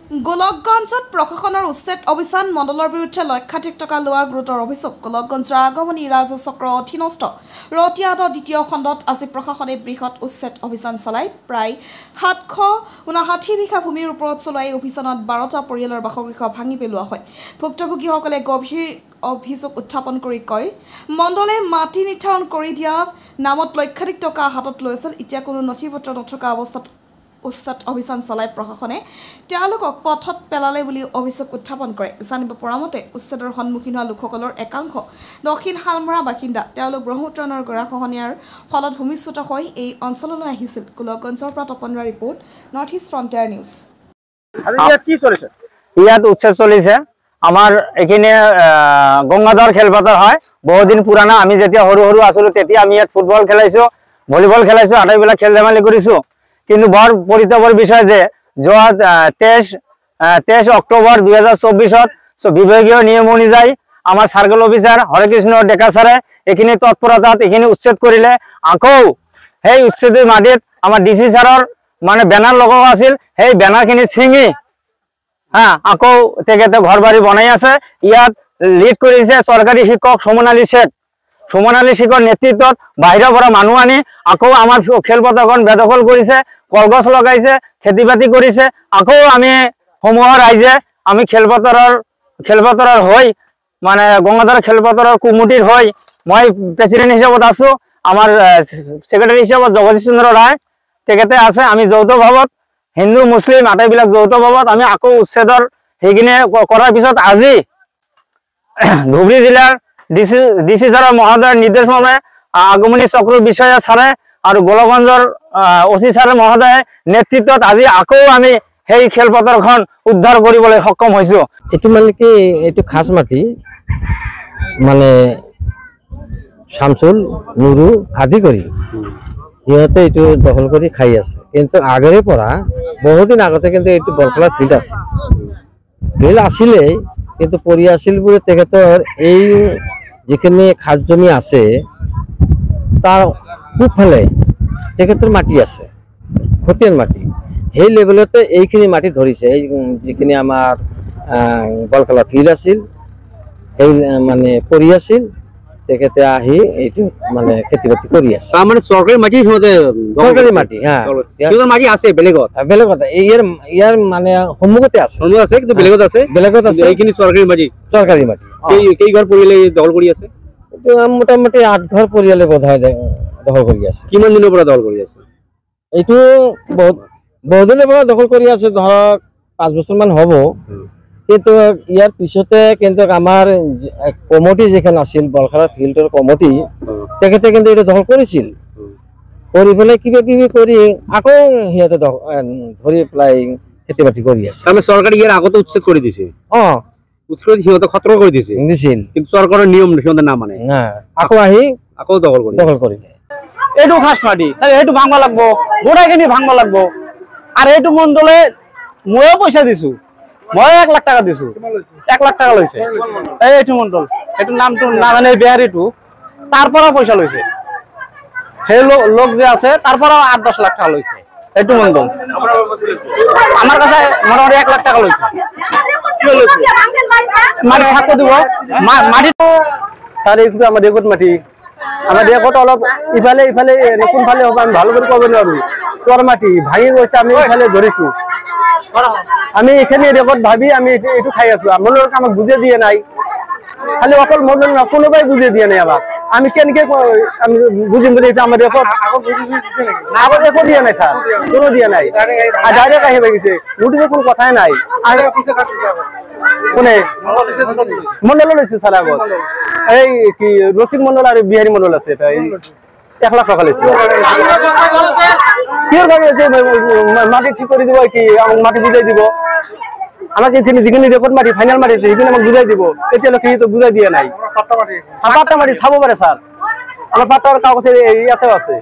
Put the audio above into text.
গোলকগঞ্জত প্ৰশাসনৰ উচ্ছেদ অভিযান মণ্ডলৰ বিৰুদ্ধে লক্ষাধিক টকা লোৱাৰ গুৰুতৰ অভিযোগ গোলকগঞ্জৰ আগমনী ৰাজচক্ৰ অধীনস্থ ৰতিয়াদৰ দ্বিতীয় খণ্ডত আজি প্ৰশাসনে বৃহৎ উচ্ছেদ অভিযান চলাই প্ৰায় 759 বিঘা ভূমিৰ ওপৰত চলোৱা এই অভিযানত 12টা পৰিয়ালৰ বাসগৃহ ভাঙি পেলোৱা হয় ভুক্তভোগীসকলে গভীৰ অভিযোগ উত্থাপন কৰি কয় মণ্ডলে মাটি নিৰ্ধাৰণ কৰি দিয়া নামত লক্ষাধিক টকা হাতত লৈছিল এতিয়া কোনো নথিপত্ৰ নথকা অৱস্থাত উচ্ছেদ অভিযান চলাই প্ৰশাসনে তেওঁলোকক পথত পেলালে বুলি অভিযোগ উত্থাপন কৰে জানিব পৰা মতে উচ্ছেদৰ সন্মুখীন হোৱা লোকসকলৰ একাংশ দক্ষিণ হালমৰা বাসিন্দা তেওঁলোক ব্ৰহ্মপুত্ৰ নৈৰ গৰাখহনীয়াৰ ফলত ভূমিচ্যুত হৈ এই অঞ্চললৈ আহিছিল গোলকগঞ্জৰ পৰা তপনৰা ৰিপৰ্ট নৰ্থ ইষ্ট ফ্ৰণ্টিয়াৰ নিউজ কি চলিছে ইয়াত উচ্ছেদ চলিছে আমাৰ এখানে গংগাধৰ খেলপথাৰ হয় বহুদিন পুৰাণা আমি যেতিয়া সৰু সৰু আছিলো তেতিয়া আমি ইয়াত ফুটবল খেলাইছো ভলিবল খেলাইছো আটাইবিলাক খেল ধেমালি কৰিছো কিন্তু বৰ পৰিতাপৰ বিষয় যে যোৱা 23 অক্টোবৰ 2024 বিভাগীয় নিয়ম অনুযায়ী আমাৰ সাৰ্কেল অফিচাৰ হৰেকৃষ্ণ ডেকা ছাৰে এখানে তৎপৰতাত এখানে উচ্ছেদ কৰিলে আকৌ সেই উচ্ছেদৰ মাটিত আমাৰ ডিসি ছাৰৰ মানে ব্যানাৰ লগোৱা আছিল সেই ব্যানাৰখিনি ছিঙি আকৌ তেখেতে ঘৰ বাৰী বনাই আছে ইয়াত লিড কৰিছে চৰকাৰী শিক্ষক সোমনালী শেখৰ নেতৃত্বত বাহিৰৰ পৰা মানুহ আনি আকৌ আমাৰ খেলপথাৰখন বেদখল কৰিছে কলগছ লগাইছে খেতি বাতি কৰিছে আকৌ আমি সমূহৰ ৰাইজে আমি খেলপথাৰৰ হৈ মানে গংগাধৰ খেলপথাৰৰ কমিটিৰ হৈ মই প্ৰেচিডেন্ট হিচাপত আছো আমাৰ সেক্ৰেটাৰী হিচাপত জগদীশ চন্দ্ৰ ৰায় তেখেতে আছে আমি যৌথ ভাৱত হিন্দু মুছলিম আটাইবিলাক যৌথ ভাৱত আমি আকৌ উচ্ছেদৰ সেইখিনি কৰাৰ পিছত আজি ধুবুৰী জিলাৰ ডিসি ছাৰৰ মহোদয়ৰ নিৰ্দেশ মৰ্মে আগমনী চক্ৰ বিষয়া ছাৰে আৰু গোলকগঞ্জৰ ওসি ছাৰ মহোদয়ে নেতৃত্বত আজি আকৌ আমি সেই খেলপথাৰখন উদ্ধাৰ কৰিবলৈ সক্ষম হৈছো এটো মানে কি এটো খাস মাটি মানে শামসুল নুৰু আদি কৰি ইহঁতে এটো দখল কৰি খাই আছে কিন্তু আগৰে পৰা বহুদিন আগতে কিন্তু এটো বলখলা ফিল্ড আছে ফিল্ড আছিলে কিন্তু পৰি আছিল বুলি তেখেতৰ এই যেখানে খাস জমি আছে তাৰ পূবফালে তেখেতৰ মাটি আছে খতিয়ান মাটি সেই লেভেলতে এইখিনি মাটি ধৰিছে এই যিখিনি আমাৰ বলখলা ফিল্ড আছিল এই মানে পৰি আছিল তেখেতে আহি এইটো মানে খেতি বাতি কৰি আছে মানে চৰকাৰী মাটি মাটি মাটি আছে বেলেগত ইয়াৰ মানে সন্মুখতে আছে কিন্তু বেলেগত আছে এইখিনি চৰকাৰী মাটি কেই ঘৰ পৰিয়ালে দখল কৰি আছে মোটামুটি 8 ঘৰ পৰিয়ালে বোধহয় দখল কৰি আছে কিমান দিনৰ পৰা দখল কৰি আছে এইটো বহুদিনৰ পৰা দখল কৰি আছে ধৰক 5 বছৰ মান হ'ব কিন্তু ইয়াৰ পিছতে কিন্তু আমাৰ কমিটি যেখান আছিল বলখলা ফিল্ডৰ কমিটি তেখেতে কিন্তু এটা দখল কৰিছিল কৰি পেলাই কিবা কিবি কৰি আকৌ সিহঁতে ধৰি পেলাই খেতি বাতি কৰি আছে আমি চৰকাৰে ইয়াৰ আগতে উচ্ছেদ কৰি দিছে উচ্ছেদ সিহঁতে খতৰা কৰি দিছিল কিন্তু চৰকাৰৰ নিয়ম সিহঁতে না মানে আকৌ আহি আকৌ দখল কৰিলে এইটো খাস মাটি এইটো ভাঙব লাগব গোটাইখিনি ভাঙব লাগব আর এইটো মণ্ডলে ময়ো পয়সা দিছো মই 1 লাখ টাকা দিছো 1 লাখ টাকা লৈছে এইটো মণ্ডল এইটো নামটো নাজানে বিহাৰীটো তাৰ পৰা পয়সা লৈছে সেই লোক যে আছে তাৰ পৰা 8-10 লাখ টাকা লৈছে এইটো মণ্ডল আমার কাছে মোটামুটি 1 লাখ টাকা লৈছে মাটি থাকো দিব মাটি স্যার এইটো আমাৰ দেখত মাটি আমাৰ দেখত অলপ ইফালে কোনফালে হ'ব আমি ভালো কৰি ক'ব নোৱাৰো তোৰ মাটি ভাঙি গৈছে আমি ইফালে ধৰিছো আমি এখানে দেখত ভাবি আমি এইটো খাই আছো আমলোক আমাক বুঝে দিয়ে নাই খালি অকল মণ্ডল না কোনোবাই বুঝে দিয়ে নাই আমাক আমি কেনেকে আমি বুঝিম বুলি আমাৰ দেখত আগত একো দিয়া নাই স্যাৰ কোনো দিয়া নাই ডাইৰেক্ট আহি গৈছে নোটিছে কোনো কথাই নাই কোনে মণ্ডল লৈছে স্যার আগত এই কি রসিক মণ্ডল আর বিহারী মণ্ডল আছে এটা 1 লাখ টাকা লৈছে কি মাটি ঠিক করে দিব কি আমাক মাটি বুঝাই দিব আমাকে যিখিনি রেকর্ড মাটি ফাইনাল মাটি সেইখিনি আমাক বুঝাই দিব এতিয়ালৈকে তো বুঝাই দিয়া নাই পাট্টা মাটি চাব পাৰে স্যাৰ আমাৰ পাট্টাৰ কাগজ ইয়াতেও আছে